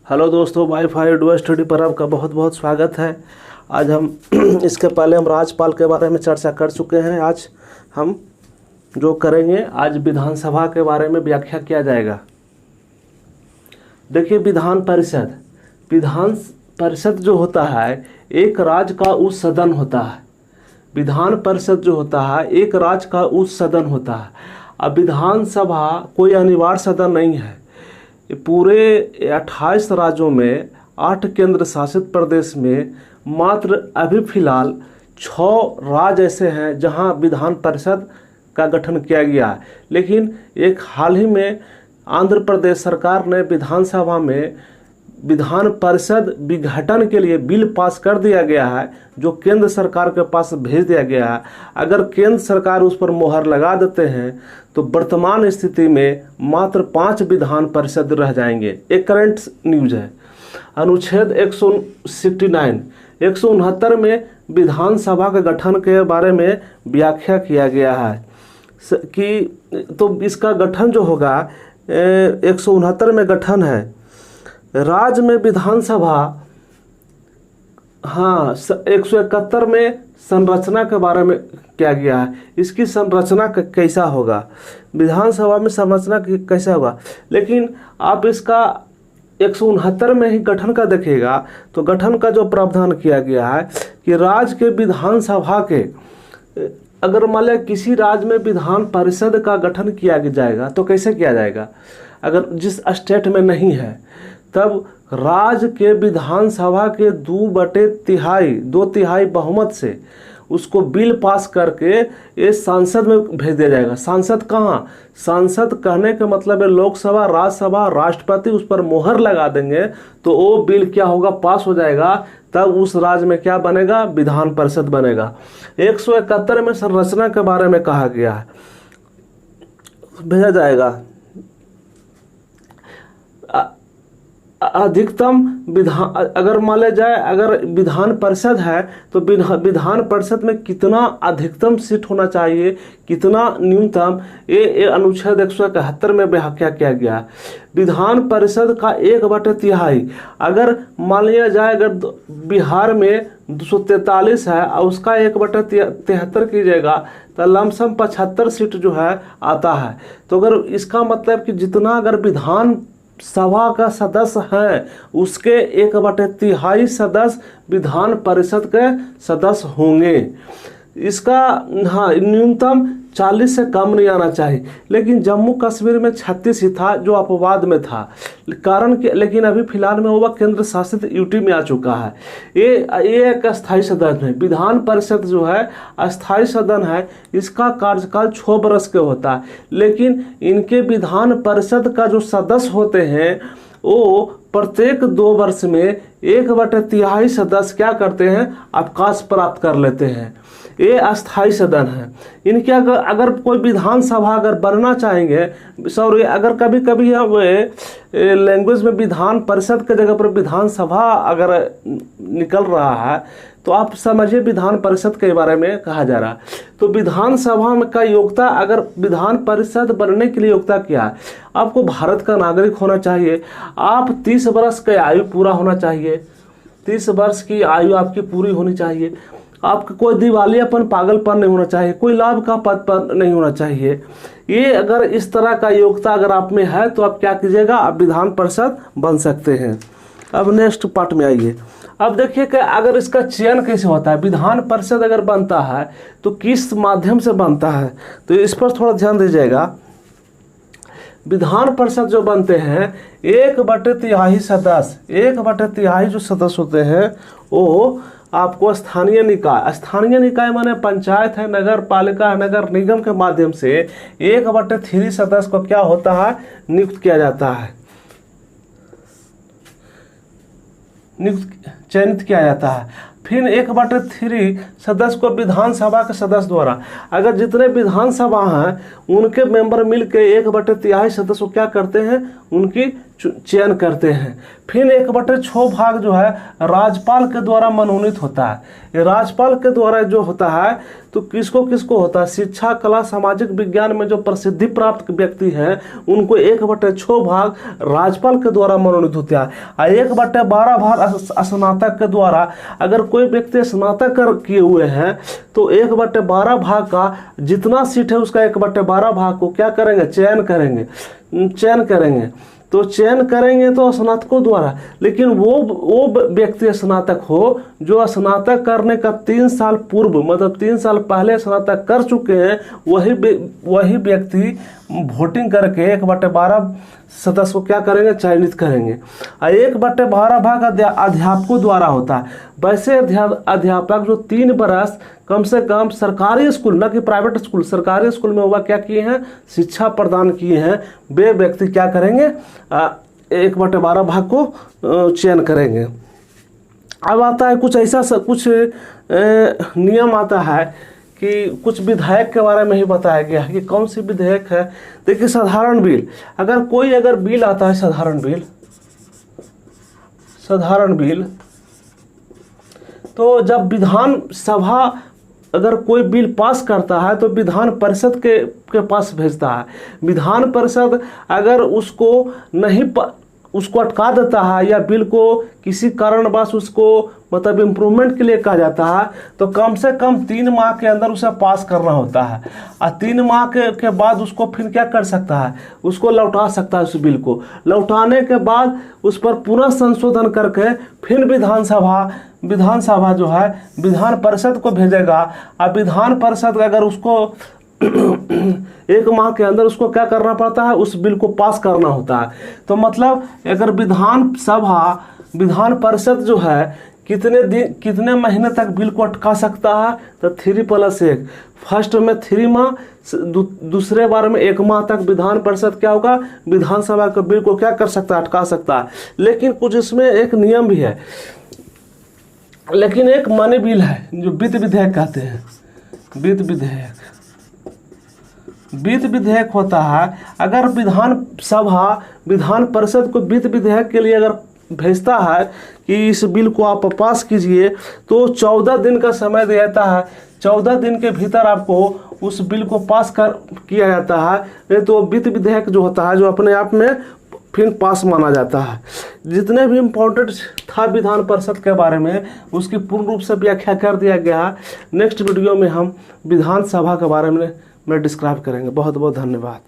Hello दोस्तों, wifi dual study पर आपका बहुत बहुत स्वागत है। आज हम इसके पहले हम राज्यपाल के बारे में चर्चा कर चुके हैं। आज हम जो करेंगे, आज विधानसभा के बारे में व्याख्या किया जाएगा। देखिए, विधान परिषद जो होता है एक राज्य का उच्च सदन होता है। विधान परिषद जो होता है एक राज्य का उच्च सदन होता है। अब विधानसभा कोई अनिवार्य सदन नहीं है। पूरे 28 राज्यों में 8 केंद्र शासित प्रदेश में मात्र अभी फिलहाल 6 राज्य ऐसे हैं जहां विधान परिषद का गठन किया गया है। लेकिन एक हाल ही में आंध्र प्रदेश सरकार ने विधानसभा में विधान परिषद विघटन के लिए बिल पास कर दिया गया है, जो केंद्र सरकार के पास भेज दिया गया है। अगर केंद्र सरकार उस पर मोहर लगा देते हैं तो वर्तमान स्थिति में मात्र 5 विधान परिषद रह जाएंगे। एक करंट न्यूज है। अनुच्छेद 169 में विधानसभा के गठन के बारे में व्याख्या किया गया है कि तो इसका गठन जो होगा 169 में गठन है। राज्य में विधानसभा, हाँ, 171 में संरचना के बारे में किया गया है। इसकी संरचना कैसा होगा, विधानसभा में संरचना कैसा होगा। लेकिन आप इसका 169 में ही गठन का देखिएगा तो गठन का जो प्रावधान किया गया है कि राज्य के विधानसभा के, अगर मान लिया किसी राज्य में विधान परिषद का गठन किया जाएगा तो कैसे किया जाएगा। अगर जिस स्टेट में नहीं है तब राज्य के विधानसभा के 2 तिहाई बहुमत से उसको बिल पास करके ये सांसद में भेज दिया जाएगा। सांसद कहाँ, सांसद कहने का मतलब है लोकसभा, राज्यसभा, राष्ट्रपति उस पर मोहर लगा देंगे तो वो बिल क्या होगा, पास हो जाएगा। तब उस राज्य में क्या बनेगा, विधान परिषद बनेगा। 171 में संरचना के बारे में कहा गया है, भेजा जाएगा। अधिकतम विधान, अगर मान लिया जाए अगर विधान परिषद है तो विधान परिषद में कितना अधिकतम सीट होना चाहिए, कितना न्यूनतम, ये अनुच्छेद 171 में व्याख्या किया गया। विधान परिषद का 1/3, अगर मान लिया जाए अगर बिहार में 243 है और उसका 1/73 कीजिएगा तो लमसम 75 सीट जो है आता है। तो अगर इसका मतलब कि जितना अगर विधान सभा का सदस्य है उसके 1/3 सदस्य विधान परिषद के सदस्य होंगे। इसका, हाँ, न्यूनतम 40 से कम नहीं आना चाहिए। लेकिन जम्मू कश्मीर में 36 ही था जो अपवाद में था, कारण कि लेकिन अभी फिलहाल में वो केंद्र शासित यूटी में आ चुका है। ये एक अस्थायी सदन है। विधान परिषद जो है अस्थायी सदन है, इसका कार्यकाल 6 वर्ष के होता है। लेकिन इनके विधान परिषद का जो सदस्य होते हैं वो प्रत्येक 2 वर्ष में 1/3 सदस्य क्या करते हैं, अवकाश प्राप्त कर लेते हैं। ये अस्थायी सदन है। इनके अगर कोई विधानसभा अगर बनना चाहेंगे, सॉरी, अगर कभी कभी लैंग्वेज में विधान परिषद के जगह पर विधानसभा अगर निकल रहा है तो आप समझिए विधान परिषद के बारे में कहा जा रहा है। तो विधानसभा में का योग्यता, अगर विधान परिषद बनने के लिए योग्यता क्या है, आपको भारत का नागरिक होना चाहिए, आप 30 वर्ष की आयु पूरा होना चाहिए, 30 वर्ष की आयु आपकी पूरी होनी चाहिए, आपका कोई दिवालियापन, पागलपन नहीं होना चाहिए, कोई लाभ का पद पर नहीं होना चाहिए। ये अगर इस तरह का योग्यता अगर आप में है तो आप क्या कीजिएगा, आप विधान परिषद बन सकते हैं। अब नेक्स्ट पार्ट में आइए। अब देखिए कि अगर इसका चयन कैसे होता है, विधान परिषद अगर बनता है तो किस माध्यम से बनता है, तो इस पर थोड़ा ध्यान दीजिएगा। विधान परिषद जो बनते हैं 1/3 सदस्य, 1/3 जो सदस्य होते हैं वो आपको स्थानीय निकाय माने पंचायत है, नगर पालिका है, नगर निगम के माध्यम से 1/3 सदस्य को क्या होता है, नियुक्त किया जाता है, चयनित किया जाता है। फिर 1/3 सदस्य को विधानसभा के सदस्य द्वारा, अगर जितने विधानसभा हैं उनके मेंबर मिलकर 1/3 सदस्य को क्या करते हैं, उनकी चयन करते हैं। फिर 1/6 भाग जो है राज्यपाल के द्वारा मनोनीत होता है। ये राज्यपाल के द्वारा जो होता है तो किसको किसको होता है, शिक्षा, कला, सामाजिक विज्ञान में जो प्रसिद्धि प्राप्त व्यक्ति हैं उनको 1/6 भाग राज्यपाल के द्वारा मनोनीत होता है। और 1/12 भाग स्नातक के द्वारा, अगर कोई व्यक्ति स्नातक किए हुए हैं तो 1/12 भाग का जितना सीट है उसका 1/12 भाग को क्या करेंगे, चयन करेंगे। तो चयन करेंगे तो स्नातकों द्वारा, लेकिन वो व्यक्ति स्नातक हो जो स्नातक करने का 3 साल पूर्व, मतलब 3 साल पहले स्नातक कर चुके हैं, वही व्यक्ति वोटिंग करके 1/12 सदस्य को क्या करेंगे, चयनित करेंगे। 1/12 भाग अध्यापकों द्वारा होता है। वैसे अध्यापक जो 3 बरस कम से कम सरकारी स्कूल, न कि प्राइवेट स्कूल, सरकारी स्कूल में वह क्या किए हैं, शिक्षा प्रदान किए हैं, वे व्यक्ति क्या करेंगे, 1/12 भाग को चयन करेंगे। अब आता है कुछ ऐसा कुछ नियम आता है कि कुछ विधायक के बारे में ही बताया गया है कि कौन सी विधेयक है। देखिए, साधारण बिल, अगर बिल आता है, साधारण बिल, तो जब विधानसभा अगर कोई बिल पास करता है तो विधान परिषद के पास भेजता है। विधान परिषद अगर उसको अटका देता है या बिल को किसी कारणवश उसको मतलब इम्प्रूवमेंट के लिए कहा जाता है, तो कम से कम 3 माह के अंदर उसे पास करना होता है। और 3 माह के बाद उसको फिर क्या कर सकता है, उसको लौटा सकता है। उस बिल को लौटाने के बाद उस पर पुनः संशोधन करके फिर विधानसभा जो है विधान परिषद को भेजेगा। और विधान परिषद अगर उसको 1 माह के अंदर उसको क्या करना पड़ता है, उस बिल को पास करना होता है। तो मतलब अगर विधान परिषद जो है कितने महीने तक बिल को अटका सकता है, तो 3+1, फर्स्ट में 3 माह, दूसरे बार में 1 माह तक विधान परिषद क्या होगा, विधानसभा के बिल को क्या कर सकता है, अटका सकता है। लेकिन कुछ इसमें एक नियम भी है, लेकिन एक मनी बिल है जो वित्त विधेयक कहते हैं। वित्त विधेयक होता है, अगर विधान परिषद को वित्त विधेयक के लिए अगर भेजता है कि इस बिल को आप पास कीजिए, तो 14 दिन का समय दिया जाता है। 14 दिन के भीतर आपको उस बिल को पास किया जाता है, नहीं तो वित्त विधेयक जो होता है जो अपने आप में फिर पास माना जाता है। जितने भी इम्पोर्टेंट था विधान परिषद के बारे में उसकी पूर्ण रूप से व्याख्या कर दिया गया है। नेक्स्ट वीडियो में हम विधानसभा के बारे में डिस्क्राइब करेंगे। बहुत बहुत धन्यवाद।